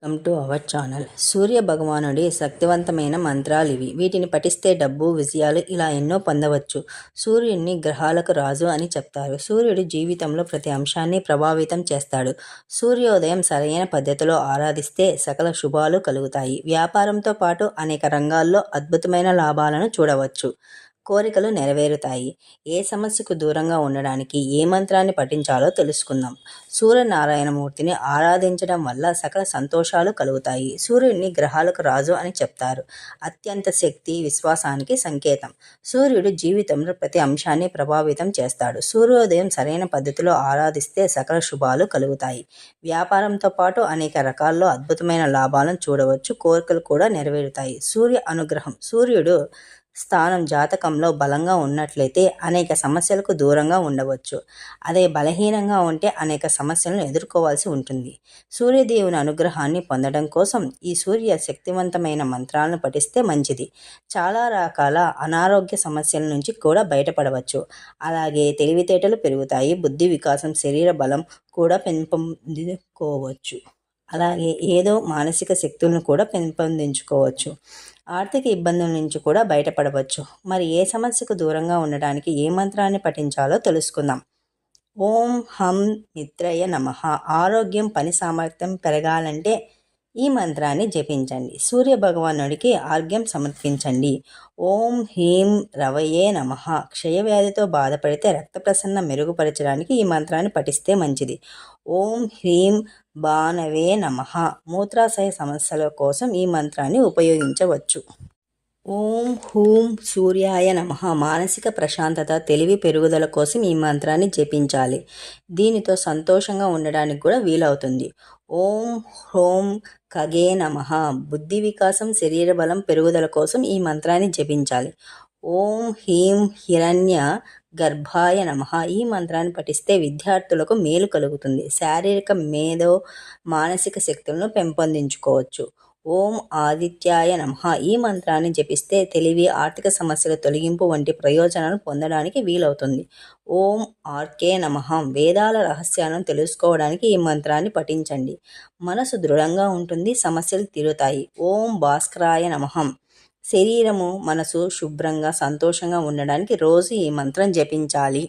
Welcome to our channel. Surya భగవానుడి శక్తివంతమైన మంత్రాలు ఇవి. వీటిని పఠిస్తే డబ్బు, విజయాలు ఇలా ఎన్నో పొందవచ్చు. సూర్యుడిని గ్రహాలకు రాజు అని చెప్తారు. సూర్యుడు జీవితంలో ప్రతి అంశాన్ని ప్రభావితం చేస్తాడు. సూర్యోదయం సరైన పద్ధతిలో ఆరాధిస్తే సకల శుభాలు కలుగుతాయి. వ్యాపారంతో పాటు అనేక రంగాల్లో అద్భుతమైన లాభాలను చూడవచ్చు. కోరికలు నెరవేరుతాయి. ఏ సమస్యకు దూరంగా ఉండడానికి ఏ మంత్రాన్ని పఠించాలో తెలుసుకుందాం. సూర్యనారాయణమూర్తిని ఆరాధించడం వల్ల సకల సంతోషాలు కలుగుతాయి. సూర్యుడిని గ్రహాలకు రాజు అని చెప్తారు. అత్యంత శక్తి, విశ్వాసానికి సంకేతం. సూర్యుడు జీవితంలో ప్రతి అంశాన్ని ప్రభావితం చేస్తాడు. సూర్యోదయం సరైన పద్ధతిలో ఆరాధిస్తే సకల శుభాలు కలుగుతాయి. వ్యాపారంతో పాటు అనేక రకాల్లో అద్భుతమైన లాభాలను చూడవచ్చు. కోరికలు కూడా నెరవేరుతాయి. సూర్య అనుగ్రహం. సూర్యుడు స్థానం జాతకంలో బలంగా ఉన్నట్లయితే అనేక సమస్యలకు దూరంగా ఉండవచ్చు. అదే బలహీనంగా ఉంటే అనేక సమస్యలను ఎదుర్కోవాల్సి ఉంటుంది. సూర్యదేవుని అనుగ్రహాన్ని పొందడం కోసం ఈ సూర్య శక్తివంతమైన మంత్రాలను పఠిస్తే మంచిది. చాలా రకాల అనారోగ్య సమస్యల నుంచి కూడా బయటపడవచ్చు. అలాగే తెలివితేటలు పెరుగుతాయి. బుద్ధి వికాసం, శరీర బలం కూడా పెంపొందించుకోవచ్చు. అలాగే ఏదో మానసిక శక్తులను కూడా పెంపొందించుకోవచ్చు. ఆర్థిక ఇబ్బందుల నుంచి కూడా బయటపడవచ్చు. మరి ఏ సమస్యకు దూరంగా ఉండడానికి ఏ మంత్రాన్ని పఠించాలో తెలుసుకుందాం. ఓం హం మిత్రయ నమః. ఆరోగ్యం, పని సామర్థ్యం పెరగాలంటే ఈ మంత్రాన్ని జపించండి. సూర్య భగవానుడికి ఆర్ఘ్యం సమర్పించండి. ఓం హ్రీం రవయే నమః. క్షయవ్యాధితో బాధపడితే రక్త ప్రసరణ మెరుగుపరచడానికి ఈ మంత్రాన్ని పఠిస్తే మంచిది. ఓం హ్రీం బాణవే నమః. మూత్రాశయ సమస్యల కోసం ఈ మంత్రాన్ని ఉపయోగించవచ్చు. ఓం హూం సూర్యాయ నమః. మానసిక ప్రశాంతత, తెలివి పెరుగుదల కోసం ఈ మంత్రాన్ని జపించాలి. దీనితో సంతోషంగా ఉండడానికి కూడా వీలవుతుంది. ఓం హ్రోం ఖగే నమః. బుద్ధి వికాసం, శరీర బలం పెరుగుదల కోసం ఈ మంత్రాన్ని జపించాలి. ఓం హ్రీం హిరణ్య గర్భాయ నమః. ఈ మంత్రాన్ని పఠిస్తే విద్యార్థులకు మేలు కలుగుతుంది. శారీరక, మేధో, మానసిక శక్తులను పెంపొందించుకోవచ్చు. ఓం ఆదిత్యాయ నమః. ఈ మంత్రాన్ని జపిస్తే తెలివి, ఆర్థిక సమస్యల తొలగింపు వంటి ప్రయోజనాలు పొందడానికి వీలవుతుంది. ఓం ఆర్కే నమః. వేదాల రహస్యాలను తెలుసుకోవడానికి ఈ మంత్రాన్ని పఠించండి. మనసు దృఢంగా ఉంటుంది. సమస్యలు తీరుతాయి. ఓం భాస్కరాయ నమః. శరీరము, మనసు శుభ్రంగా, సంతోషంగా ఉండడానికి రోజు ఈ మంత్రం జపించాలి.